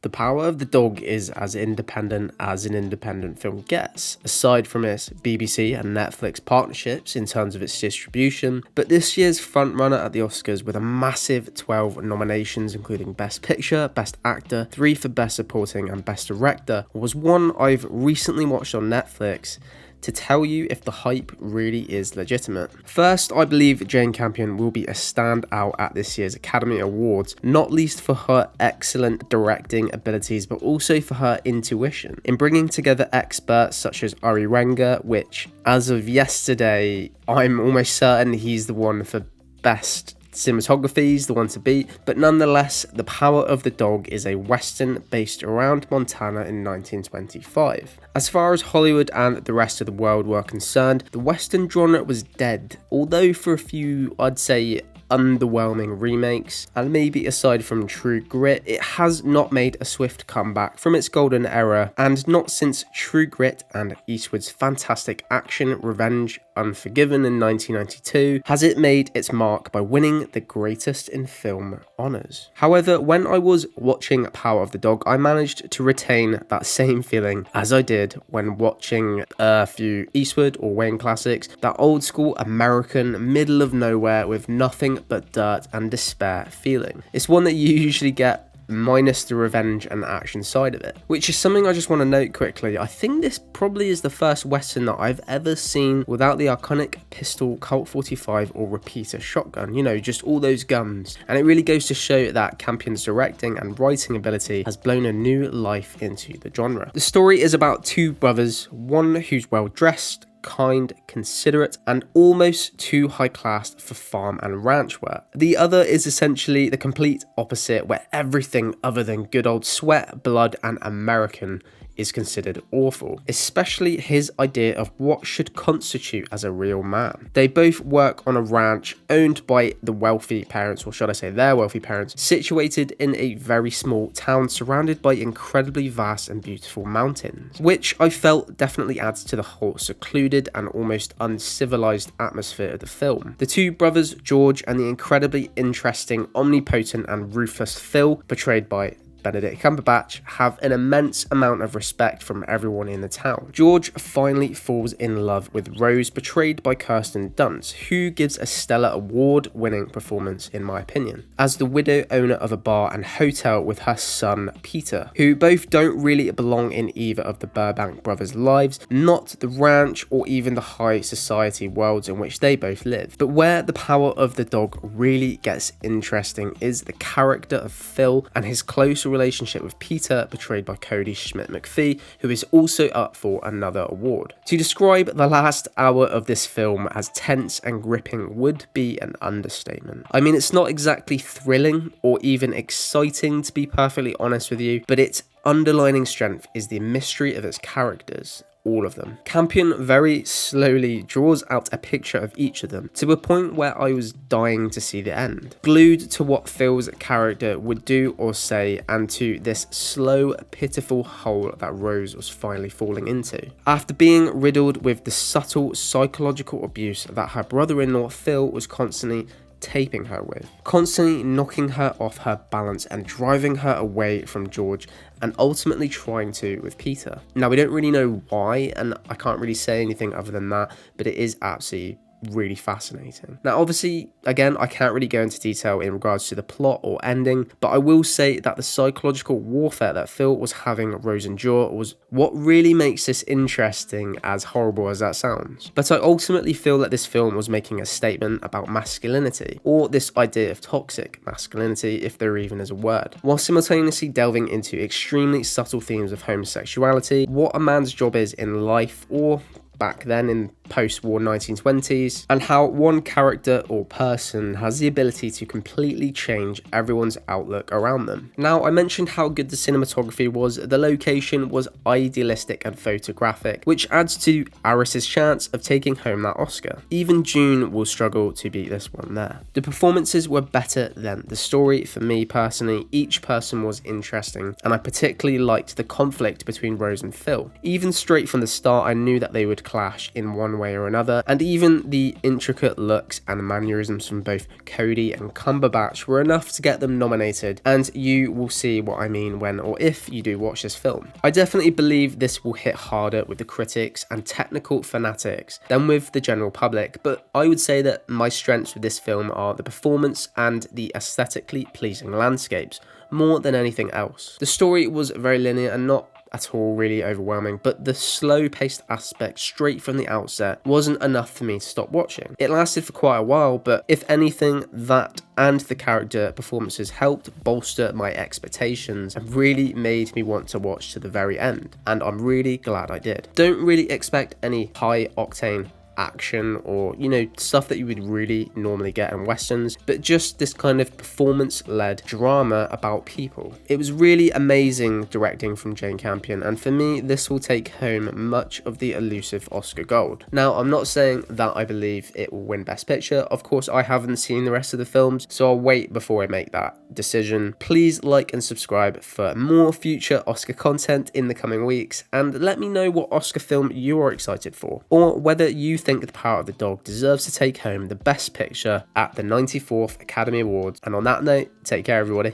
The Power of the Dog is as independent as an independent film gets, aside from its BBC and Netflix partnerships in terms of its distribution, but this year's frontrunner at the Oscars with a massive 12 nominations including Best Picture, Best Actor, 3 for Best Supporting and Best Director was one I've recently watched on Netflix to tell you if the hype really is legitimate. First, I believe Jane Campion will be a standout at this year's Academy Awards, not least for her excellent directing abilities, but also for her intuition in bringing together experts such as Ari Wenger, which, as of yesterday, I'm almost certain he's the one for Best Cinematography is the one to beat, but nonetheless, The Power of the Dog is a western based around Montana in 1925. As far as Hollywood and the rest of the world were concerned, the western genre was dead, although for a few, I'd say, underwhelming remakes, and maybe aside from True Grit, it has not made a swift comeback from its golden era, and not since True Grit and Eastwood's fantastic action revenge Unforgiven in 1992 has it made its mark by winning the greatest in film honours. However, when I was watching Power of the Dog, I managed to retain that same feeling as I did when watching a few Eastwood or Wayne classics, that old school American middle of nowhere with nothing but dirt and despair feeling. It's one that you usually get minus the revenge and action side of it, which is something I just want to note quickly. I think this probably is the first western that I've ever seen without the iconic pistol, Colt 45 or repeater shotgun, you know, just all those guns, and it really goes to show that Campion's directing and writing ability has blown a new life into the genre. The story is about two brothers, one who's well dressed, kind, considerate, and almost too high class for farm and ranch work. The other is essentially the complete opposite, where everything other than good old sweat, blood, and American is considered awful, especially his idea of what should constitute as a real man. They both work on a ranch owned by the wealthy parents, or should I say their wealthy parents, situated in a very small town surrounded by incredibly vast and beautiful mountains, which I felt definitely adds to the whole secluded and almost uncivilized atmosphere of the film. The two brothers, George and the incredibly interesting, omnipotent and ruthless Phil, portrayed by Benedict Cumberbatch, have an immense amount of respect from everyone in the town. George finally falls in love with Rose, portrayed by Kirsten Dunst, who gives a stellar award-winning performance in my opinion, as the widow owner of a bar and hotel with her son Peter, who both don't really belong in either of the Burbank brothers' lives, not the ranch or even the high society worlds in which they both live. But where The Power of the Dog really gets interesting is the character of Phil and his close relationship with Peter, portrayed by KodiSmit-McPhee, who is also up for another award. To describe the last hour of this film as tense and gripping would be an understatement. I mean, it's not exactly thrilling or even exciting, to be perfectly honest with you, but its underlining strength is the mystery of its characters. All of them. Campion very slowly draws out a picture of each of them to a point where I was dying to see the end. Glued to what Phil's character would do or say, and to this slow, pitiful hole that Rose was finally falling into. After being riddled with the subtle psychological abuse that her brother-in-law Phil was constantly taping her with, constantly knocking her off her balance and driving her away from George, and ultimately trying to with Peter. Now, we don't really know why, and I can't really say anything other than that, but it is absolutely really fascinating. Now, obviously, again, I can't really go into detail in regards to the plot or ending, but I will say that the psychological warfare that Phil was having Rose endure was what really makes this interesting, as horrible as that sounds. But I ultimately feel that this film was making a statement about masculinity, or this idea of toxic masculinity, if there even is a word, while simultaneously delving into extremely subtle themes of homosexuality, what a man's job is in life, or back then in post-war 1920s, and how one character or person has the ability to completely change everyone's outlook around them. Now, I mentioned how good the cinematography was. The location was idealistic and photographic, which adds to Aris's chance of taking home that Oscar. Even June will struggle to beat this one there. The performances were better than the story for me personally. Each person was interesting, and I particularly liked the conflict between Rose and Phil. Even straight from the start, I knew that they would clash in one one way or another, and even the intricate looks and mannerisms from both Cody and Cumberbatch were enough to get them nominated, and you will see what I mean when or if you do watch this film. I definitely believe this will hit harder with the critics and technical fanatics than with the general public, but I would say that my strengths with this film are the performance and the aesthetically pleasing landscapes, more than anything else. The story was very linear and not at all really overwhelming, but the slow-paced aspect straight from the outset wasn't enough for me to stop watching. It lasted for quite a while, but if anything, that and the character performances helped bolster my expectations and really made me want to watch to the very end, and I'm really glad I did. Don't really expect any high-octane action or, you know, stuff that you would really normally get in westerns, but just this kind of performance-led drama about people. It was really amazing directing from Jane Campion, and for me this will take home much of the elusive Oscar gold. Now, I'm not saying that I believe it will win Best Picture. Of course, I haven't seen the rest of the films, so I'll wait before I make that decision. Please like and subscribe for more future Oscar content in the coming weeks, and let me know what Oscar film you are excited for, or whether you think The Power of the Dog deserves to take home the Best Picture at the 94th Academy Awards. And on that note, take care everybody.